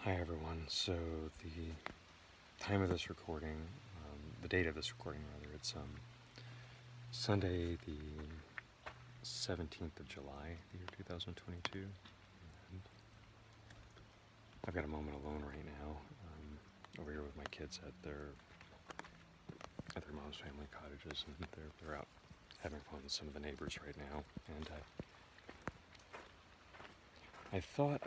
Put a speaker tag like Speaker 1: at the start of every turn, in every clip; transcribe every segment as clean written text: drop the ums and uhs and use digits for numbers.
Speaker 1: Hi everyone. So the time of this recording, the date of this recording rather, it's Sunday the 17th of July, the year 2022. And I've got a moment alone right now, over here with my kids at their mom's family cottages, and they're out having fun with some of the neighbors right now. And I thought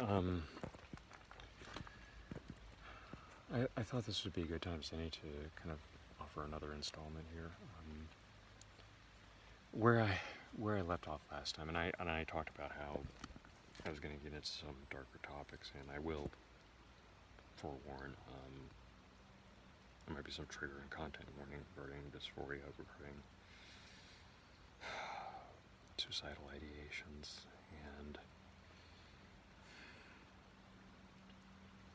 Speaker 1: I thought this would be a good time, Sandy, to kind of offer another installment here. Where I left off last time, and I talked about how I was going to get into some darker topics, and I will forewarn. There might be some triggering content warning regarding dysphoria, regarding suicidal ideations, and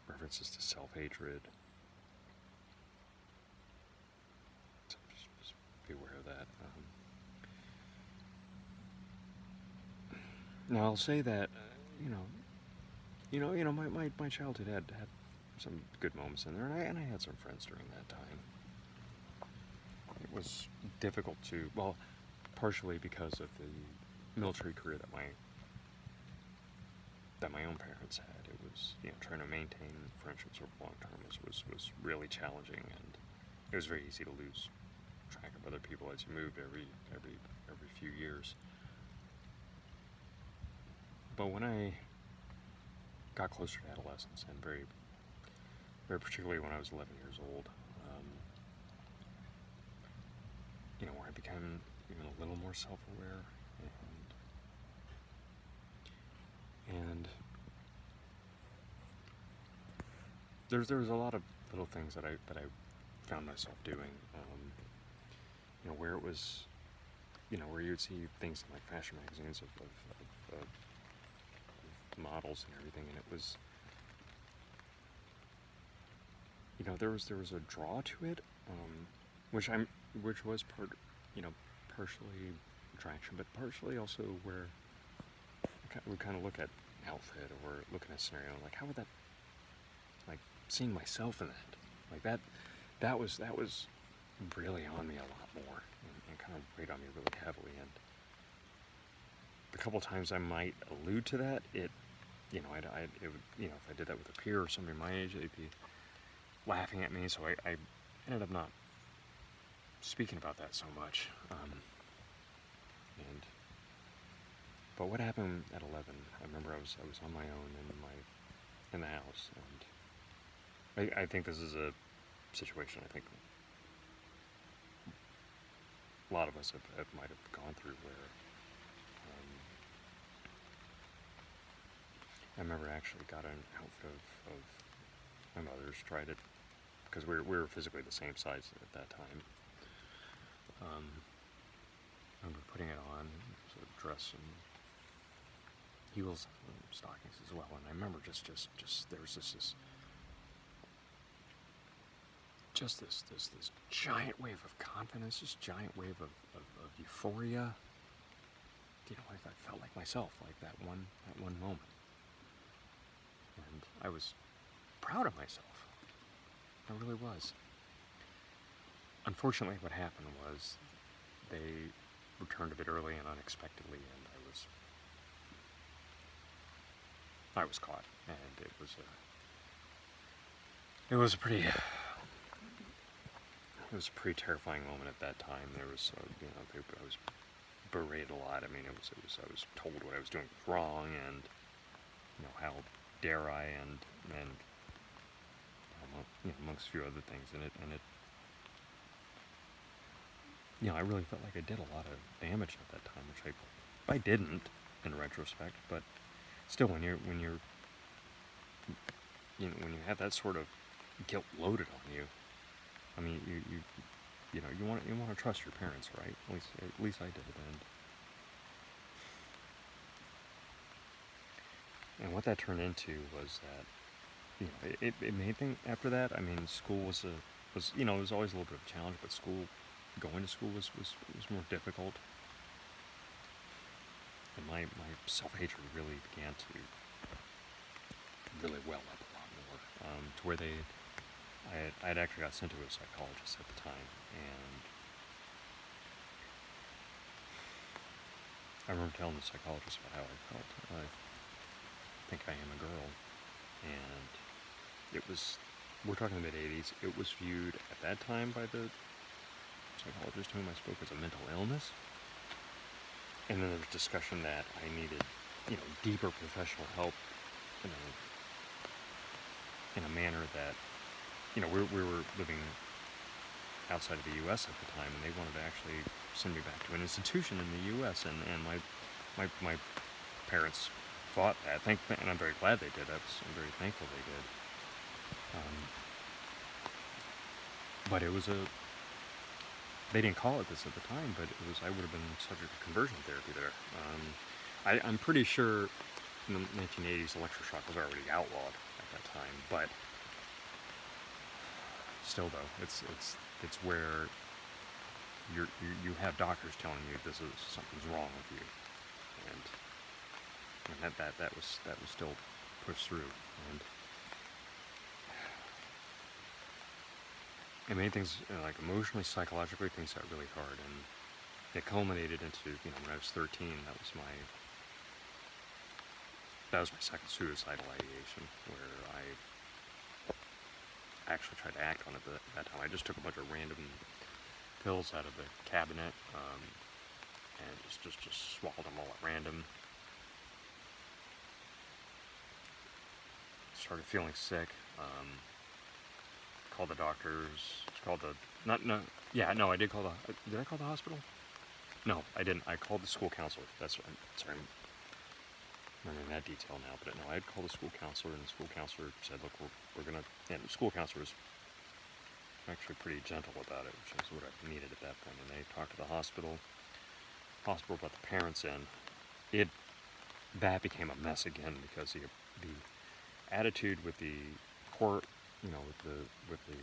Speaker 1: references to self-hatred. So just be aware of that. Now I'll say that my childhood had some good moments in there, and I had some friends during that time. It was difficult to, well, partially because of the military career that my own parents had. It was, trying to maintain friendships over long term was really challenging, and it was very easy to lose track of other people as you moved every few years. But when I got closer to adolescence, and very particularly when I was 11 years old, where I became even a little more self-aware, and there was a lot of little things that I found myself doing, where it was, where you'd see things in like fashion magazines of models and everything, and it was, there was a draw to it, which was partially attraction, but partially also where we kind of look at outfit, or look at a scenario like, how would that, like, seeing myself in that, like that was really on me a lot more, and kind of weighed on me really heavily. And the couple times I might allude to that, it would, if I did that with a peer or somebody my age, they'd be laughing at me, so I ended up not speaking about that so much. But what happened at 11? I remember I was on my own in the house, and I think this is a situation I think a lot of us might have gone through, where I remember I actually got an outfit of my mother's, tried it, because we were physically the same size at that time. I remember putting it on, it was a dress and heels and stockings as well, and I remember just there was this giant wave of confidence, this giant wave of euphoria. I felt like myself, like that one moment, and I was proud of myself. I really was. Unfortunately, what happened was they returned a bit early and unexpectedly, and I was caught, and it was a pretty terrifying moment at that time. There was, I was berated a lot. I mean, I was told what I was doing was wrong, and how dare I, and amongst a few other things, and it I really felt like I did a lot of damage at that time, which I didn't in retrospect, but still, when you have that sort of guilt loaded on you, I mean, you want to trust your parents, right? At least I did, and what that turned into was that, it made things after that. I mean, school was it was always a little bit of a challenge, but going to school was more difficult, and my self-hatred really began to really well up a lot more. to where I had actually got sent to a psychologist at the time, and I remember telling the psychologist about how I felt. I think I am a girl, and we're talking the mid-'80s, it was viewed at that time by the psychologist to whom I spoke as a mental illness, and then there was discussion that I needed, deeper professional help, in a manner that, we were living outside of the U.S. at the time, and they wanted to actually send me back to an institution in the U.S., and my parents fought that, and I'm very glad they did. I'm very thankful they did. But it was they didn't call it this at the time, but I would have been subject to conversion therapy there. I'm pretty sure in the 1980s electroshock was already outlawed at that time, but still though, it's where you have doctors telling you something's wrong with you, and that was still pushed through, and many things, like emotionally, psychologically, things got really hard, and it culminated into, when I was 13, that was my second suicidal ideation, where I actually tried to act on it at that time. I just took a bunch of random pills out of the cabinet, and just swallowed them all at random. Started feeling sick. Called the doctors. I did call did I call the hospital? No, I didn't. I called the school counselor. That's what I'm remembering that detail now, but no, I had called the school counselor, and the school counselor said, look, we're gonna, and the school counselor was actually pretty gentle about it, which is what I needed at that point, and they talked to the hospital brought the parents in. That became a mess again, because the attitude with the court, with the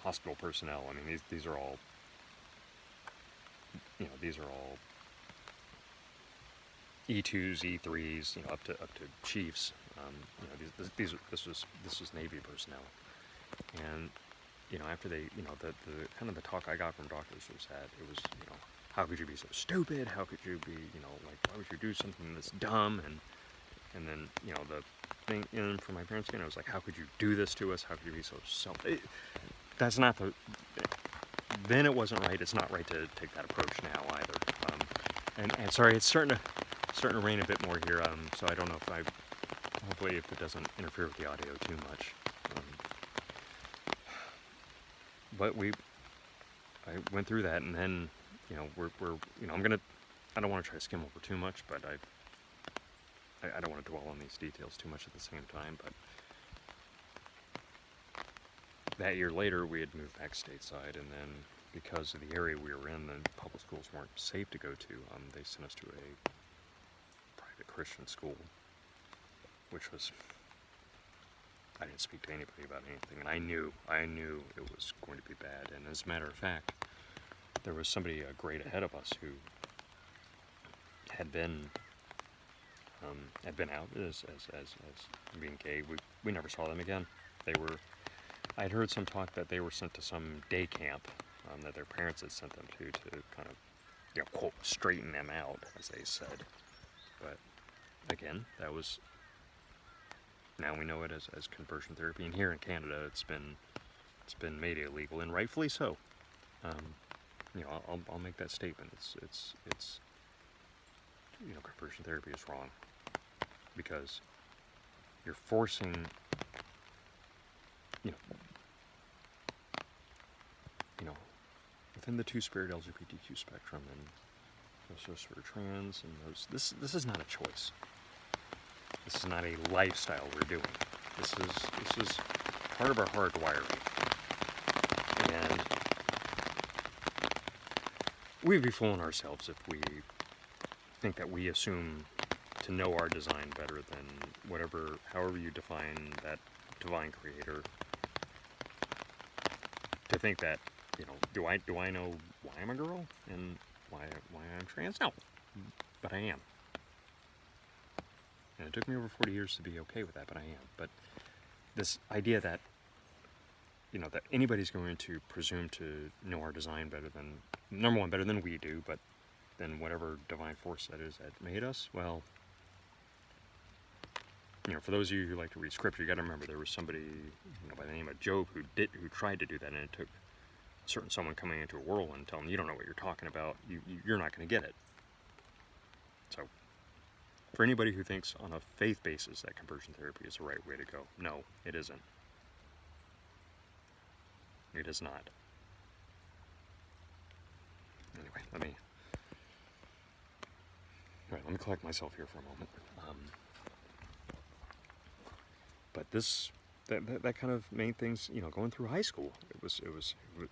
Speaker 1: hospital personnel, I mean, these are all, E2s, E3s, up to chiefs. This was Navy personnel, and after they, the kind of the talk I got from doctors was that it was, how could you be so stupid? How could you be, why would you do something that's dumb? And then, the thing, and for my parents, it was like, how could you do this to us? How could you be so that's not then it wasn't right. It's not right to take that approach now either. And sorry, it's starting to rain a bit more here, so I don't know hopefully if it doesn't interfere with the audio too much. But I went through that, and then, we're I don't want to try to skim over too much, but I don't want to dwell on these details too much at the same time, but that year later, we had moved back stateside, and then because of the area we were in, the public schools weren't safe to go to, they sent us to a private Christian school, which was, I didn't speak to anybody about anything, and I knew it was going to be bad, and as a matter of fact, there was somebody a grade ahead of us who had been out as being gay. We never saw them again. I'd heard some talk that they were sent to some day camp that their parents had sent them to kind of, quote, straighten them out, as they said. But again, that was, now we know it as conversion therapy, and here in Canada it's been made illegal, and rightfully so. I'll make that statement. It's conversion therapy is wrong, because you're forcing, within the two-spirit LGBTQ spectrum, and those sort of trans, and those, this is not a choice. This is not a lifestyle we're doing. This is part of our hardwiring, and we'd be fooling ourselves if we think that we assume to know our design better than however you define that divine creator. To think that, do I know why I'm a girl and why I'm trans? No, but I am. And it took me over 40 years to be okay with that, but I am. But this idea that, that anybody's going to presume to know our design better than, number one, better than we do, but then whatever divine force that is that made us, well, for those of you who like to read scripture, you got to remember there was somebody, by the name of Job who tried to do that, and it took someone coming into a whirlwind and telling him, you don't know what you're talking about, you're not going to get it. So, for anybody who thinks on a faith basis that conversion therapy is the right way to go, no, it isn't. It is not. Anyway, let me collect myself here for a moment. But that kind of made things, going through high school,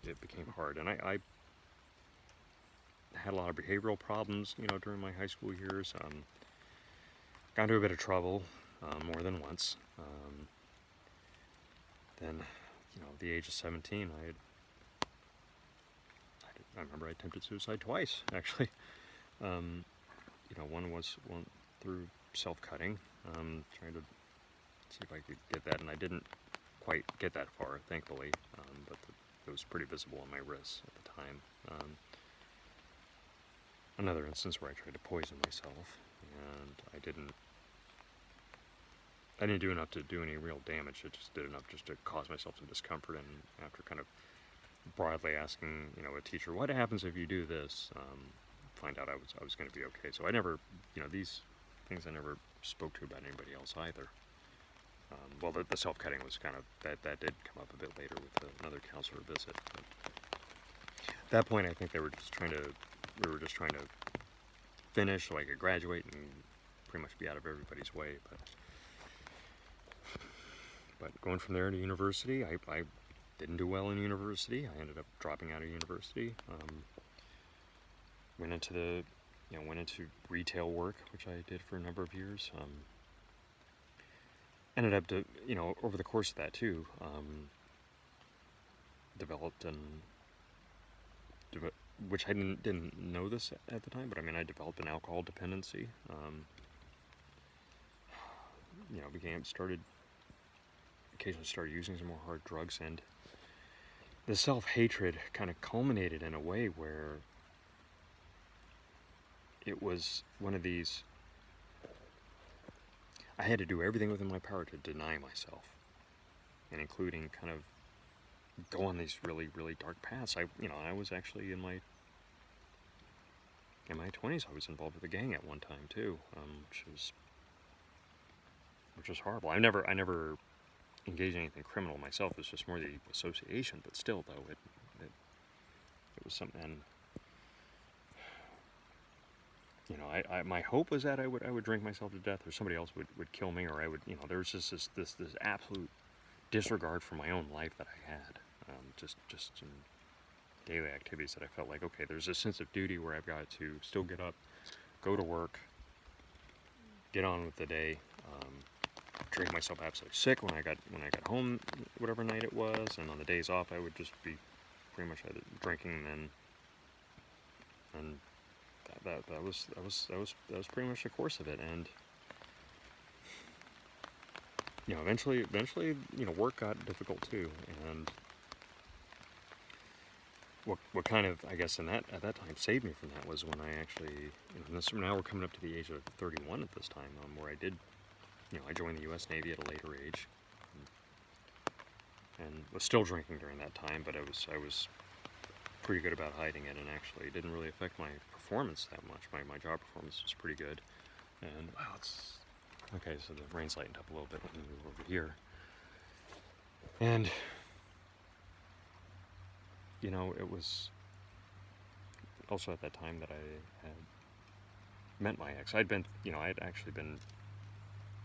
Speaker 1: it became hard, and I had a lot of behavioral problems, during my high school years. Got into a bit of trouble, more than once. Then, at the age of 17, I remember I attempted suicide twice, actually. One was through self-cutting, trying to see if I could get that, and I didn't quite get that far, thankfully, but it was pretty visible on my wrists at the time. Another instance where I tried to poison myself, and I didn't do enough to do any real damage. It just did enough just to cause myself some discomfort, and after kind of broadly asking, a teacher, what happens if you do this, find out I was going to be okay. So I never, these things I never spoke to about anybody else either. Well, the self-cutting was kind of, that did come up a bit later with another counselor visit. But at that point, I think we were just trying to finish so I could graduate and pretty much be out of everybody's way. But going from there to university, I didn't do well in university. I ended up dropping out of university. Went into retail work, which I did for a number of years. Ended up over the course of that too, developed which I didn't know this at the time, but I developed an alcohol dependency. Occasionally started using some more hard drugs, and the self-hatred kind of culminated in a way where it was one of these, I had to do everything within my power to deny myself, and including kind of go on these really, really dark paths. I was actually in my 20s. I was involved with a gang at one time too, which was horrible. I never engaged in anything criminal myself. It was just more the association, but still, though, it was something. My hope was that I would drink myself to death, or somebody else would kill me, or I would, there was just this absolute disregard for my own life that I had, just in daily activities that I felt like, okay, there's a sense of duty where I've got to still get up, go to work, get on with the day, drink myself absolutely sick when I got home, whatever night it was, and on the days off I would just be pretty much either drinking, and that was pretty much the course of it. And eventually work got difficult too, and what kind of, I guess, at that time saved me from that was when I actually, now we're coming up to the age of 31 at this time, where I did, I joined the U.S. Navy at a later age, and was still drinking during that time, but I was pretty good about hiding it, and actually it didn't really affect my performance that much. My job performance was pretty good, and wow, it's okay. So the rain's lightened up a little bit when we move over here, and it was also at that time that I had met my ex. I'd actually been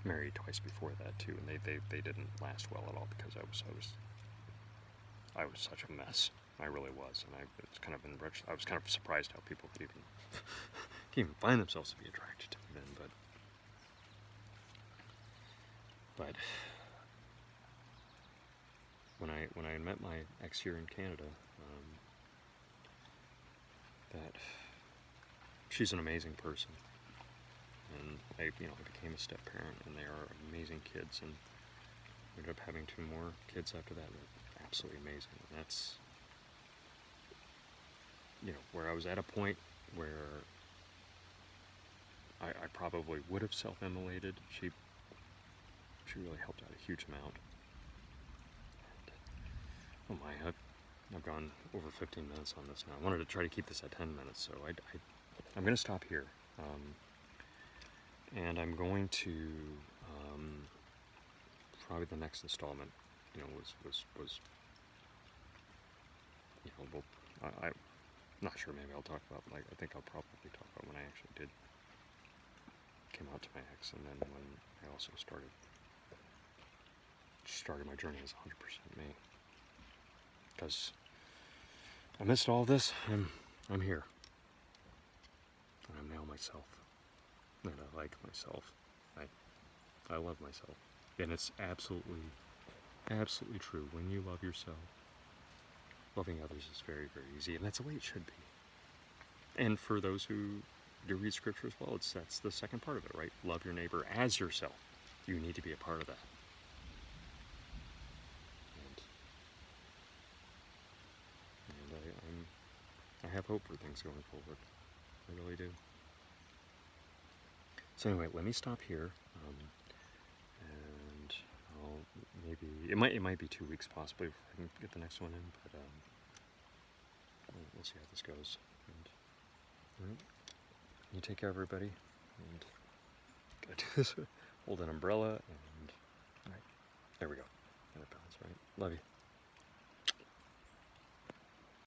Speaker 1: married twice before that too, and they didn't last well at all, because I was such a mess. I really was, and I was kind of surprised how people could even find themselves to be attracted to me then. But when I met my ex here in Canada, that she's an amazing person, and I became a step parent, and they are amazing kids, and ended up having 2 more kids after that. They're absolutely amazing. And that's, where I was at a point where I probably would have self-immolated. She really helped out a huge amount. And, oh my, I've gone over 15 minutes on this now. I wanted to try to keep this at 10 minutes, so I'm going to stop here. And I'm going to, probably the next installment, was well, I'm not sure, maybe I'll talk about, I think I'll probably talk about when I actually came out to my ex, and then when I also started my journey as 100% me. Because amidst all this, I'm here. And I'm now myself. And I like myself. I love myself. And it's absolutely true. When you love yourself, loving others is very, very easy. And that's the way it should be. And for those who do read scripture as well, that's the second part of it, right? Love your neighbor as yourself. You need to be a part of that. And I have hope for things going forward. I really do. So anyway, let me stop here, and I'll it might be 2 weeks possibly before I can get the next one in, but we'll see how this goes. And all right, you take care, everybody, and gotta do this. Hold an umbrella, and all right, there we go. And it bounce, right? Love you.